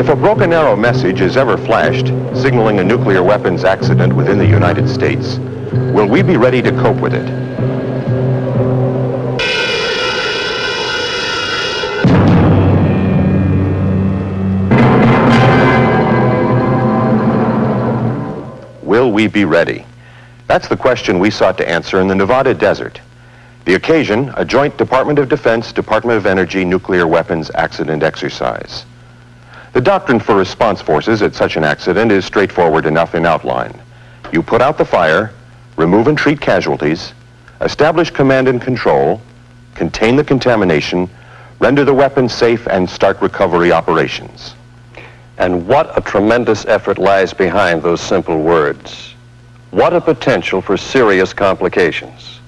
If a broken arrow message is ever flashed, signaling a nuclear weapons accident within the United States, will we be ready to cope with it? Will we be ready? That's the question we sought to answer in the Nevada desert. The occasion, a joint Department of Defense, Department of Energy nuclear weapons accident exercise. The doctrine for response forces at such an accident is straightforward enough in outline. You put out the fire, remove and treat casualties, establish command and control, contain the contamination, render the weapon safe, and start recovery operations. And what a tremendous effort lies behind those simple words. What a potential for serious complications.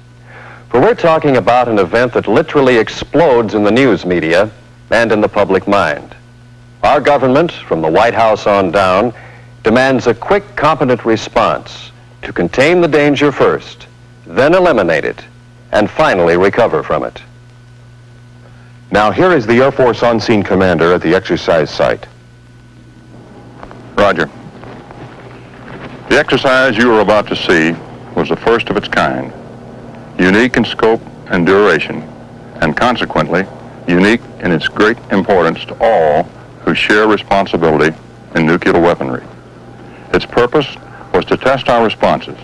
For we're talking about an event that literally explodes in the news media and in the public mind. Our government, from the White House on down, demands a quick, competent response to contain the danger first, then eliminate it, and finally recover from it. Now here is the Air Force on-scene commander at the exercise site. Roger. The exercise you are about to see was the first of its kind, unique in scope and duration, and consequently unique in its great importance to all who share responsibility in nuclear weaponry. Its purpose was to test our responses,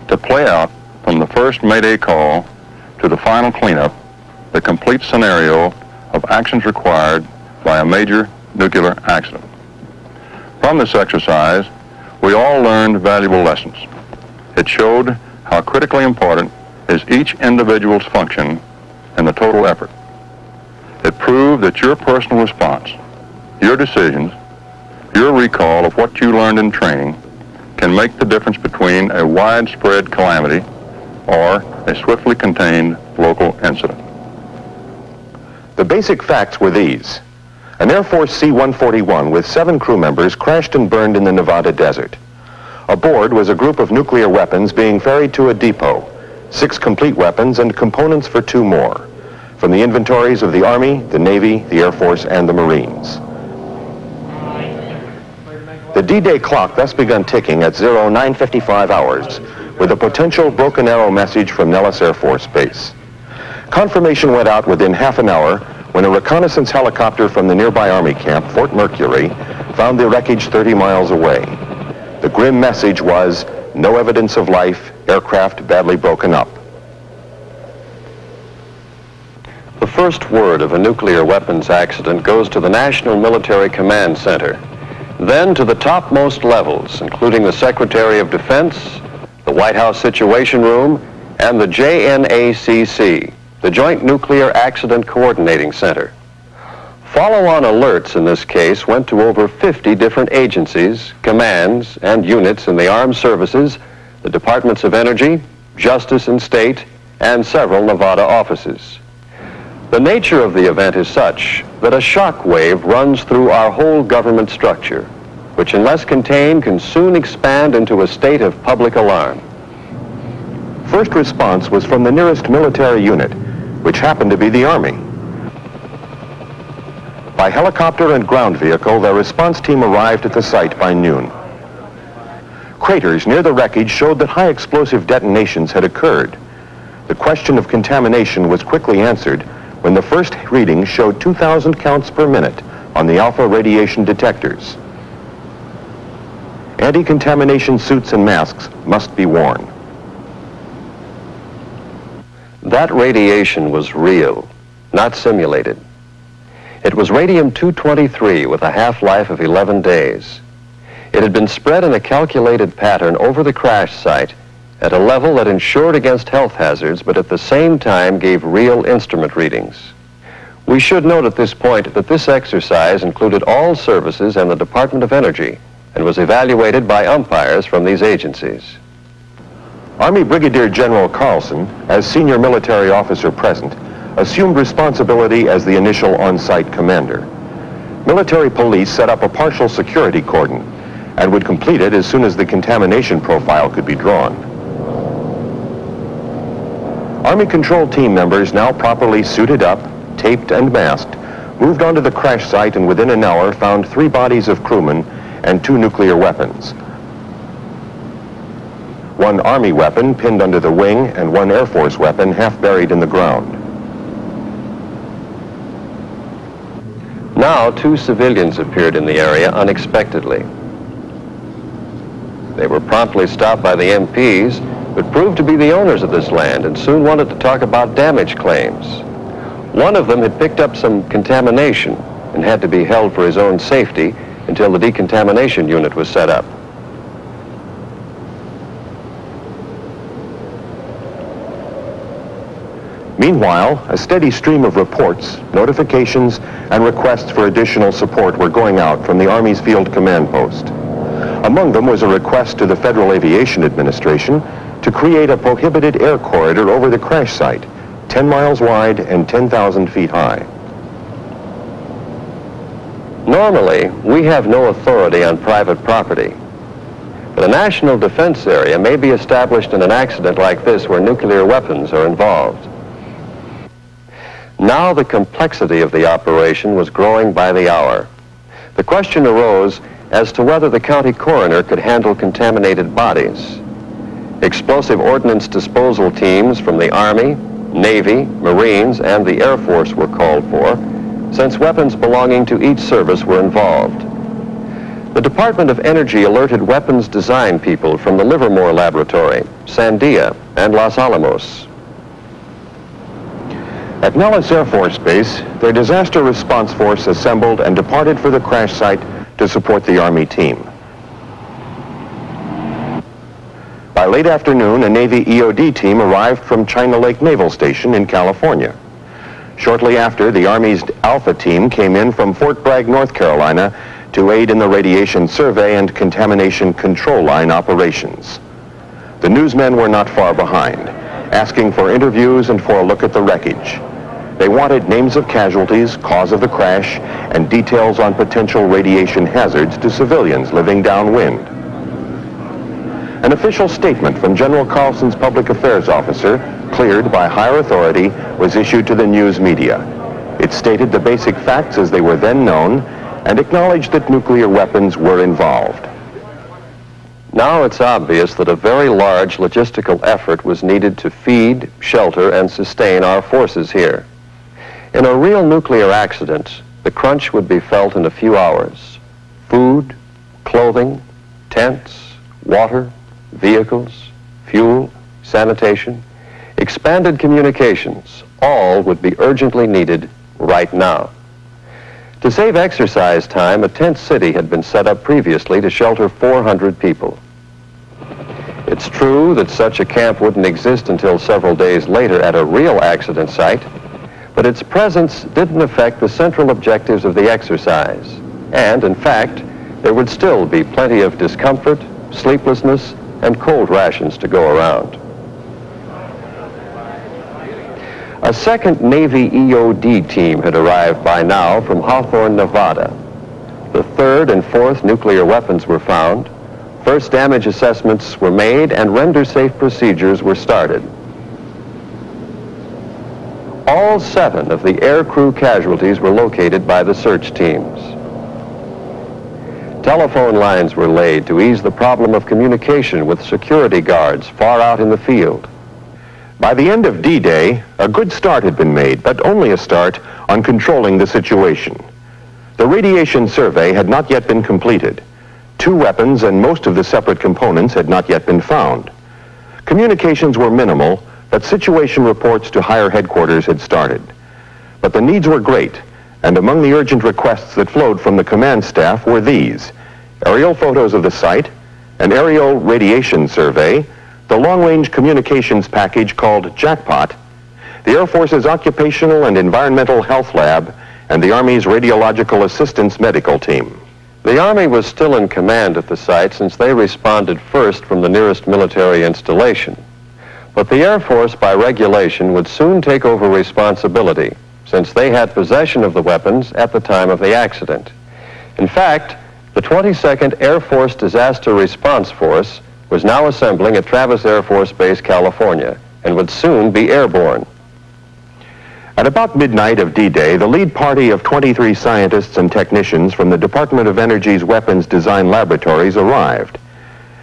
to play out from the first Mayday call to the final cleanup the complete scenario of actions required by a major nuclear accident. From this exercise, we all learned valuable lessons. It showed how critically important is each individual's function in the total effort. It proved that your personal response, your decisions, your recall of what you learned in training can make the difference between a widespread calamity or a swiftly contained local incident. The basic facts were these. An Air Force C-141 with 7 crew members crashed and burned in the Nevada desert. Aboard was a group of nuclear weapons being ferried to a depot, 6 complete weapons and components for 2 more, from the inventories of the Army, the Navy, the Air Force, and the Marines. The D-Day clock thus begun ticking at 09:55 hours with a potential broken arrow message from Nellis Air Force Base. Confirmation went out within half an hour when a reconnaissance helicopter from the nearby Army camp, Fort Mercury, found the wreckage 30 miles away. The grim message was, no evidence of life, aircraft badly broken up. The first word of a nuclear weapons accident goes to the National Military Command Center, then to the topmost levels, including the Secretary of Defense, the White House Situation Room, and the JNACC, the Joint Nuclear Accident Coordinating Center. Follow-on alerts in this case went to over 50 different agencies, commands, and units in the armed services, the Departments of Energy, Justice and State, and several Nevada offices. The nature of the event is such that a shock wave runs through our whole government structure, which unless contained can soon expand into a state of public alarm. First response was from the nearest military unit, which happened to be the Army. By helicopter and ground vehicle, their response team arrived at the site by noon. Craters near the wreckage showed that high explosive detonations had occurred. The question of contamination was quickly answered when the first reading showed 2,000 counts per minute on the alpha radiation detectors. Anti-contamination suits and masks must be worn. That radiation was real, not simulated. It was radium-223 with a half-life of 11 days. It had been spread in a calculated pattern over the crash site at a level that ensured against health hazards, but at the same time gave real instrument readings. We should note at this point that this exercise included all services and the Department of Energy and was evaluated by umpires from these agencies. Army Brigadier General Carlson, as senior military officer present, assumed responsibility as the initial on-site commander. Military police set up a partial security cordon and would complete it as soon as the contamination profile could be drawn. Army control team members, now properly suited up, taped and masked, moved onto the crash site and within an hour found 3 bodies of crewmen and 2 nuclear weapons. 1 Army weapon pinned under the wing and 1 Air Force weapon half buried in the ground. Now 2 civilians appeared in the area unexpectedly. They were promptly stopped by the MPs, but proved to be the owners of this land and soon wanted to talk about damage claims. One of them had picked up some contamination and had to be held for his own safety until the decontamination unit was set up. Meanwhile, a steady stream of reports, notifications, and requests for additional support were going out from the Army's Field Command Post. Among them was a request to the Federal Aviation Administration to create a prohibited air corridor over the crash site, 10 miles wide and 10,000 feet high. Normally, we have no authority on private property, but a national defense area may be established in an accident like this where nuclear weapons are involved. Now the complexity of the operation was growing by the hour. The question arose as to whether the county coroner could handle contaminated bodies. Explosive ordnance disposal teams from the Army, Navy, Marines, and the Air Force were called for, since weapons belonging to each service were involved. The Department of Energy alerted weapons design people from the Livermore Laboratory, Sandia, and Los Alamos. At Nellis Air Force Base, their disaster response force assembled and departed for the crash site to support the Army team. By late afternoon, a Navy EOD team arrived from China Lake Naval Station in California. Shortly after, the Army's Alpha team came in from Fort Bragg, North Carolina, to aid in the radiation survey and contamination control line operations. The newsmen were not far behind, asking for interviews and for a look at the wreckage. They wanted names of casualties, cause of the crash, and details on potential radiation hazards to civilians living downwind. An official statement from General Carlson's public affairs officer, cleared by higher authority, was issued to the news media. It stated the basic facts as they were then known and acknowledged that nuclear weapons were involved. Now it's obvious that a very large logistical effort was needed to feed, shelter, and sustain our forces here. In a real nuclear accident, the crunch would be felt in a few hours. Food, clothing, tents, water, vehicles, fuel, sanitation, expanded communications, all would be urgently needed right now. To save exercise time, a tent city had been set up previously to shelter 400 people. It's true that such a camp wouldn't exist until several days later at a real accident site, but its presence didn't affect the central objectives of the exercise. And, in fact, there would still be plenty of discomfort, sleeplessness, and cold rations to go around. A second Navy EOD team had arrived by now from Hawthorne, Nevada. The 3rd and 4th nuclear weapons were found, first damage assessments were made, and render-safe procedures were started. All 7 of the air crew casualties were located by the search teams. Telephone lines were laid to ease the problem of communication with security guards far out in the field. By the end of D-Day, a good start had been made, but only a start on controlling the situation. The radiation survey had not yet been completed. 2 weapons and most of the separate components had not yet been found. Communications were minimal, but situation reports to higher headquarters had started. But the needs were great, and among the urgent requests that flowed from the command staff were these: aerial photos of the site, an aerial radiation survey, the long-range communications package called Jackpot, the Air Force's Occupational and Environmental Health Lab, and the Army's Radiological Assistance Medical Team. The Army was still in command at the site since they responded first from the nearest military installation. But the Air Force, by regulation, would soon take over responsibility, since they had possession of the weapons at the time of the accident. In fact, the 22nd Air Force Disaster Response Force was now assembling at Travis Air Force Base, California, and would soon be airborne. At about midnight of D-Day, the lead party of 23 scientists and technicians from the Department of Energy's Weapons Design Laboratories arrived.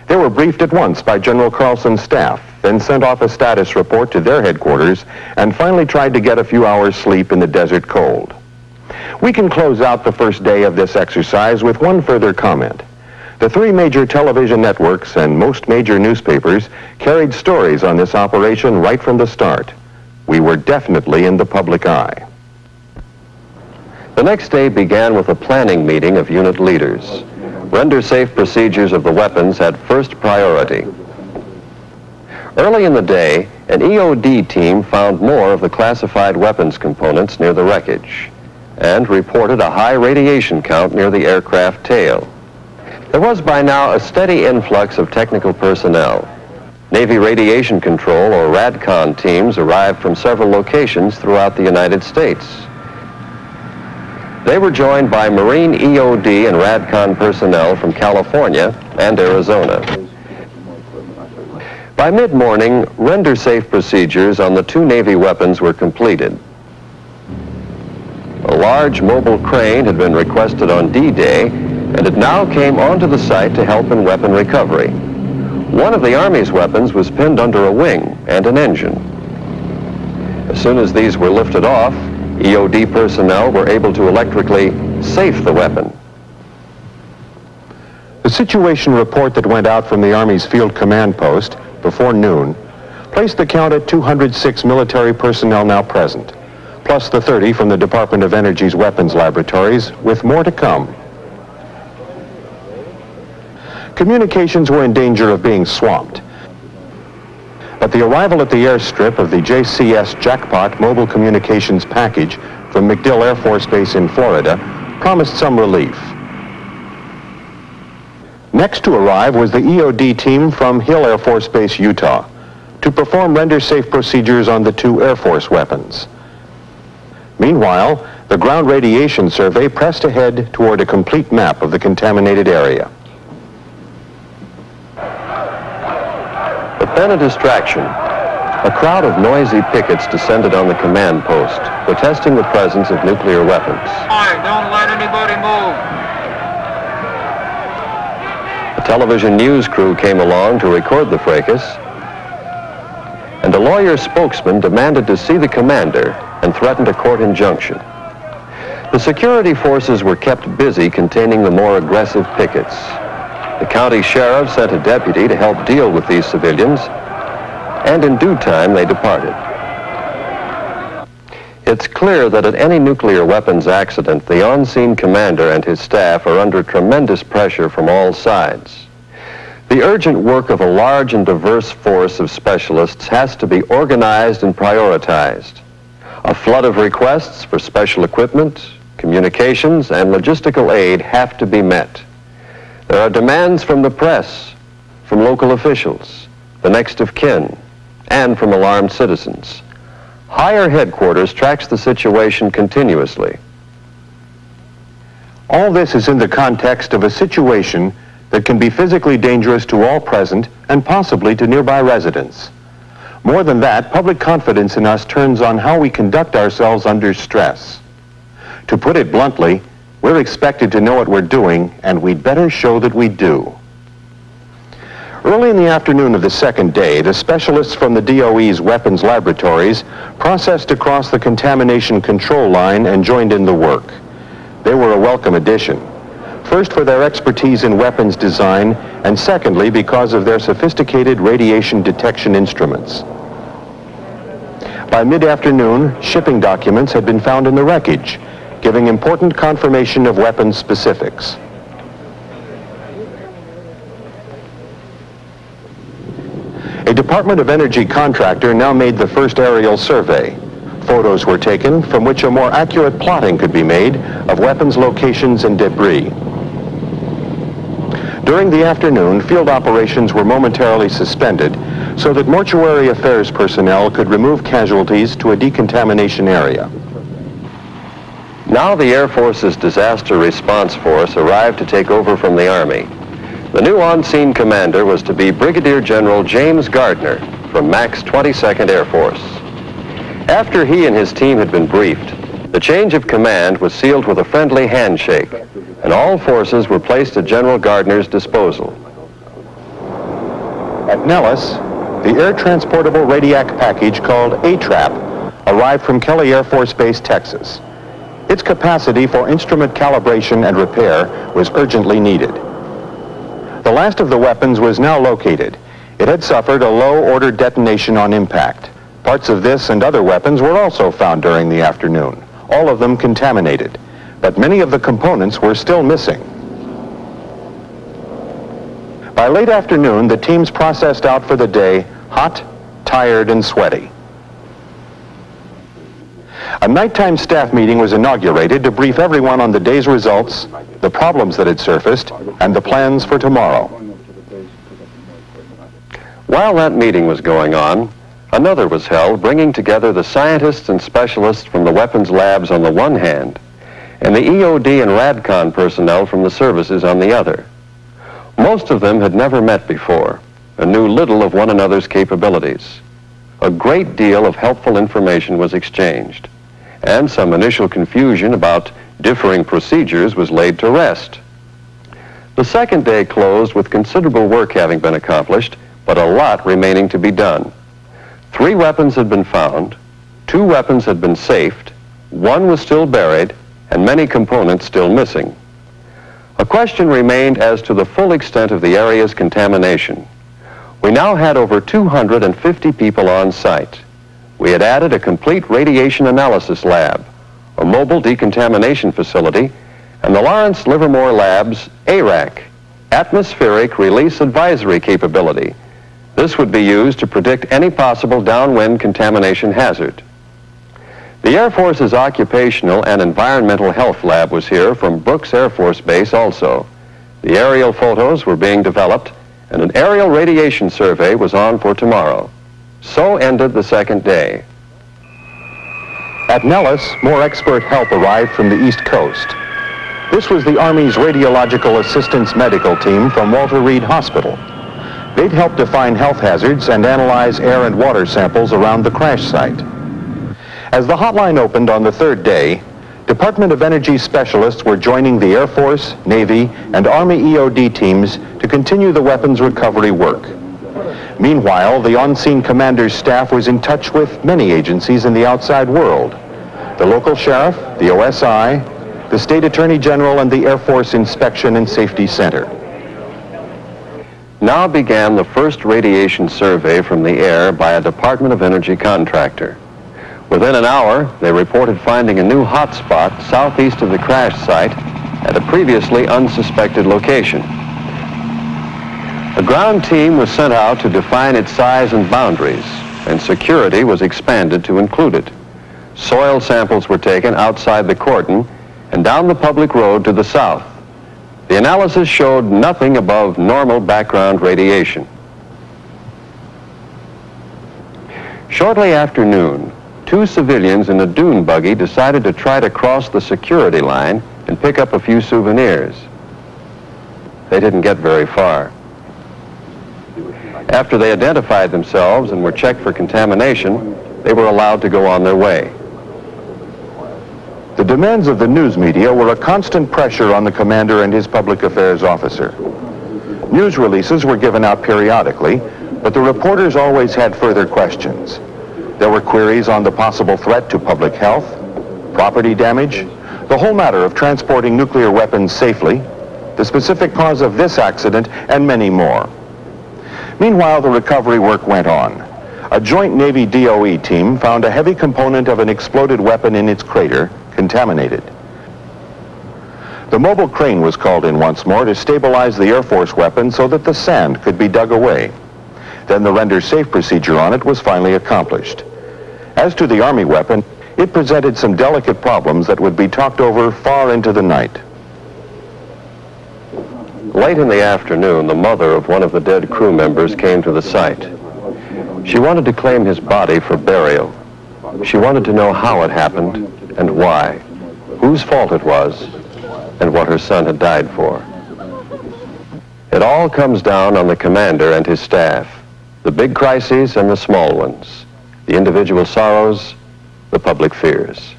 They were briefed at once by General Carlson's staff, then sent off a status report to their headquarters, and finally tried to get a few hours' sleep in the desert cold. We can close out the first day of this exercise with one further comment. The three major television networks and most major newspapers carried stories on this operation right from the start. We were definitely in the public eye. The next day began with a planning meeting of unit leaders. Render safe procedures of the weapons had first priority. Early in the day, an EOD team found more of the classified weapons components near the wreckage and reported a high radiation count near the aircraft tail. There was by now a steady influx of technical personnel. Navy Radiation Control, or RADCON, teams arrived from several locations throughout the United States. They were joined by Marine EOD and RADCON personnel from California and Arizona. By mid-morning, render-safe procedures on the two Navy weapons were completed. A large mobile crane had been requested on D-Day, and it now came onto the site to help in weapon recovery. One of the Army's weapons was pinned under a wing and an engine. As soon as these were lifted off, EOD personnel were able to electrically safe the weapon. The situation report that went out from the Army's Field Command Post before noon placed the count at 206 military personnel now present, plus the 30 from the Department of Energy's weapons laboratories, with more to come. Communications were in danger of being swamped. But the arrival at the airstrip of the JCS Jackpot mobile communications package from MacDill Air Force Base in Florida promised some relief. Next to arrive was the EOD team from Hill Air Force Base, Utah, to perform render-safe procedures on the two Air Force weapons. Meanwhile, the ground radiation survey pressed ahead toward a complete map of the contaminated area. But then a distraction. A crowd of noisy pickets descended on the command post, protesting the presence of nuclear weapons. All right, don't let anybody move. A television news crew came along to record the fracas, and a lawyer spokesman demanded to see the commander and threatened a court injunction. The security forces were kept busy containing the more aggressive pickets. The county sheriff sent a deputy to help deal with these civilians, and in due time they departed. It's clear that at any nuclear weapons accident, the on-scene commander and his staff are under tremendous pressure from all sides. The urgent work of a large and diverse force of specialists has to be organized and prioritized. A flood of requests for special equipment, communications, and logistical aid have to be met. There are demands from the press, from local officials, the next of kin, and from alarmed citizens. Higher headquarters tracks the situation continuously. All this is in the context of a situation that can be physically dangerous to all present and possibly to nearby residents. More than that, public confidence in us turns on how we conduct ourselves under stress. To put it bluntly, we're expected to know what we're doing, and we'd better show that we do. Early in the afternoon of the second day, the specialists from the DOE's weapons laboratories processed across the contamination control line and joined in the work. They were a welcome addition. First, for their expertise in weapons design, and secondly, because of their sophisticated radiation detection instruments. By mid-afternoon, shipping documents had been found in the wreckage, giving important confirmation of weapons specifics. A Department of Energy contractor now made the first aerial survey. Photos were taken from which a more accurate plotting could be made of weapons locations and debris. During the afternoon, field operations were momentarily suspended so that mortuary affairs personnel could remove casualties to a decontamination area. Now the Air Force's Disaster Response Force arrived to take over from the Army. The new on-scene commander was to be Brigadier General James Gardner from MAX 22nd Air Force. After he and his team had been briefed, the change of command was sealed with a friendly handshake, and all forces were placed at General Gardner's disposal. At Nellis, the air-transportable Radiac package called A-Trap arrived from Kelly Air Force Base, Texas. Its capacity for instrument calibration and repair was urgently needed. The last of the weapons was now located. It had suffered a low-order detonation on impact. Parts of this and other weapons were also found during the afternoon, all of them contaminated, but many of the components were still missing. By late afternoon, the teams processed out for the day, hot, tired, and sweaty. A nighttime staff meeting was inaugurated to brief everyone on the day's results, the problems that had surfaced, and the plans for tomorrow. While that meeting was going on, another was held, bringing together the scientists and specialists from the weapons labs on the one hand, and the EOD and RADCON personnel from the services on the other. Most of them had never met before and knew little of one another's capabilities. A great deal of helpful information was exchanged, and some initial confusion about differing procedures was laid to rest. The second day closed with considerable work having been accomplished, but a lot remaining to be done. 3 weapons had been found, 2 weapons had been safed, 1 was still buried, and many components still missing. A question remained as to the full extent of the area's contamination. We now had over 250 people on site. We had added a complete radiation analysis lab, a mobile decontamination facility, and the Lawrence Livermore Lab's ARAC, Atmospheric Release Advisory Capability. This would be used to predict any possible downwind contamination hazard. The Air Force's Occupational and Environmental Health Lab was here from Brooks Air Force Base also. The aerial photos were being developed, and an aerial radiation survey was on for tomorrow. So ended the second day. At Nellis, more expert help arrived from the East Coast. This was the Army's Radiological Assistance Medical Team from Walter Reed Hospital. They'd help define health hazards and analyze air and water samples around the crash site. As the hotline opened on the third day, Department of Energy specialists were joining the Air Force, Navy, and Army EOD teams to continue the weapons recovery work. Meanwhile, the on-scene commander's staff was in touch with many agencies in the outside world: the local sheriff, the OSI, the State Attorney General, and the Air Force Inspection and Safety Center. Now began the first radiation survey from the air by a Department of Energy contractor. Within an hour, they reported finding a new hotspot southeast of the crash site at a previously unsuspected location. A ground team was sent out to define its size and boundaries, and security was expanded to include it. Soil samples were taken outside the cordon and down the public road to the south. The analysis showed nothing above normal background radiation. Shortly after noon, 2 civilians in a dune buggy decided to try to cross the security line and pick up a few souvenirs. They didn't get very far. After they identified themselves and were checked for contamination, they were allowed to go on their way. The demands of the news media were a constant pressure on the commander and his public affairs officer. News releases were given out periodically, but the reporters always had further questions. There were queries on the possible threat to public health, property damage, the whole matter of transporting nuclear weapons safely, the specific cause of this accident, and many more. Meanwhile, the recovery work went on. A joint Navy DOE team found a heavy component of an exploded weapon in its crater, contaminated. The mobile crane was called in once more to stabilize the Air Force weapon so that the sand could be dug away. Then the render safe procedure on it was finally accomplished. As to the Army weapon, it presented some delicate problems that would be talked over far into the night. Late in the afternoon, the mother of one of the dead crew members came to the site. She wanted to claim his body for burial. She wanted to know how it happened and why, whose fault it was, and what her son had died for. It all comes down on the commander and his staff, the big crises and the small ones, the individual sorrows the public fears.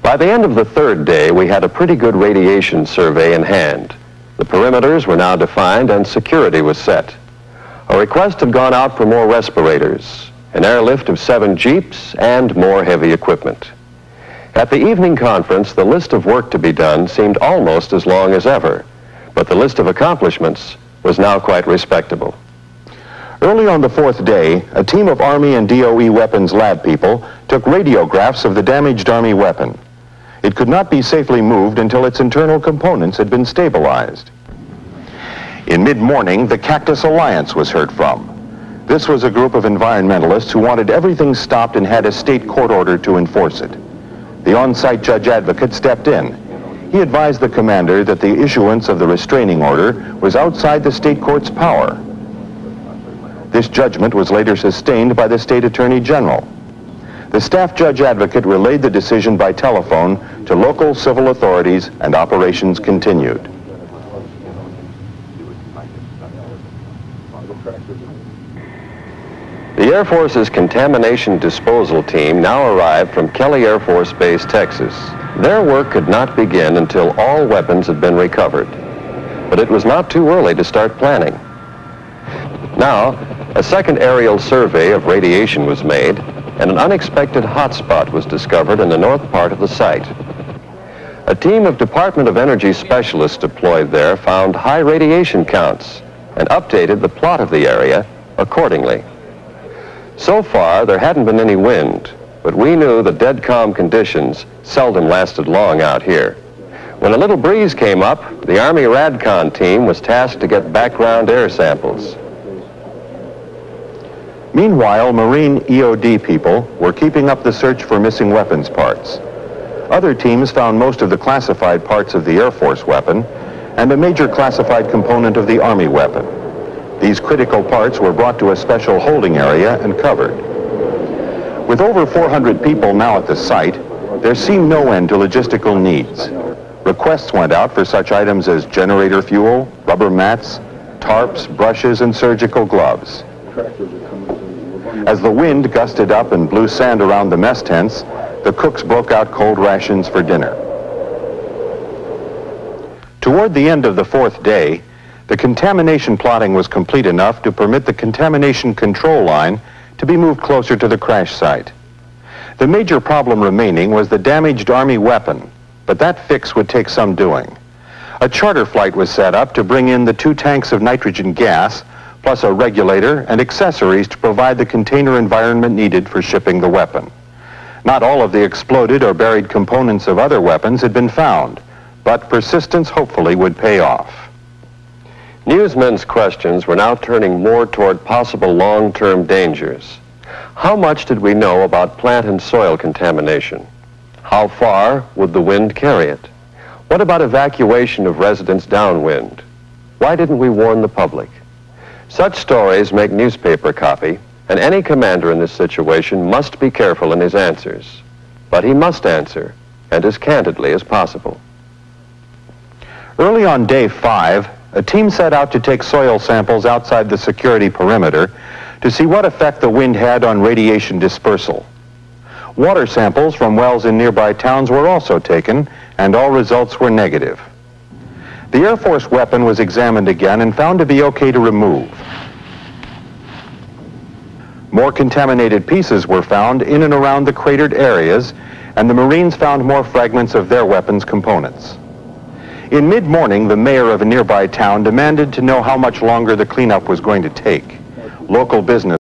By the end of the third day, we had a pretty good radiation survey in hand. The perimeters were now defined and security was set. A request had gone out for more respirators, an airlift of 7 jeeps, and more heavy equipment. At the evening conference, the list of work to be done seemed almost as long as ever, but the list of accomplishments was now quite respectable. Early on the fourth day, a team of Army and DOE weapons lab people took radiographs of the damaged Army weapon. It could not be safely moved until its internal components had been stabilized. In mid-morning, the Cactus Alliance was heard from. This was a group of environmentalists who wanted everything stopped and had a state court order to enforce it. The on-site judge advocate stepped in. He advised the commander that the issuance of the restraining order was outside the state court's power. This judgment was later sustained by the state attorney general. The staff judge advocate relayed the decision by telephone to local civil authorities, and operations continued. The Air Force's contamination disposal team now arrived from Kelly Air Force Base, Texas. Their work could not begin until all weapons had been recovered. But it was not too early to start planning. Now, a second aerial survey of radiation was made, and an unexpected hotspot was discovered in the north part of the site. A team of Department of Energy specialists deployed there found high radiation counts and updated the plot of the area accordingly. So far, there hadn't been any wind, but we knew the dead calm conditions seldom lasted long out here. When a little breeze came up, the Army RADCON team was tasked to get background air samples. Meanwhile, Marine EOD people were keeping up the search for missing weapons parts. Other teams found most of the classified parts of the Air Force weapon and a major classified component of the Army weapon. These critical parts were brought to a special holding area and covered. With over 400 people now at the site, there seemed no end to logistical needs. Requests went out for such items as generator fuel, rubber mats, tarps, brushes, and surgical gloves. As the wind gusted up and blew sand around the mess tents, the cooks broke out cold rations for dinner. Toward the end of the fourth day, the contamination plotting was complete enough to permit the contamination control line to be moved closer to the crash site. The major problem remaining was the damaged Army weapon, but that fix would take some doing. A charter flight was set up to bring in the 2 tanks of nitrogen gas, plus a regulator and accessories to provide the container environment needed for shipping the weapon. Not all of the exploded or buried components of other weapons had been found, but persistence hopefully would pay off. Newsmen's questions were now turning more toward possible long-term dangers. How much did we know about plant and soil contamination? How far would the wind carry it? What about evacuation of residents downwind? Why didn't we warn the public? Such stories make newspaper copy, and any commander in this situation must be careful in his answers. But he must answer, and as candidly as possible. Early on day 5, a team set out to take soil samples outside the security perimeter to see what effect the wind had on radiation dispersal. Water samples from wells in nearby towns were also taken, and all results were negative. The Air Force weapon was examined again and found to be okay to remove. More contaminated pieces were found in and around the cratered areas, and the Marines found more fragments of their weapons components. In mid-morning, the mayor of a nearby town demanded to know how much longer the cleanup was going to take. Local business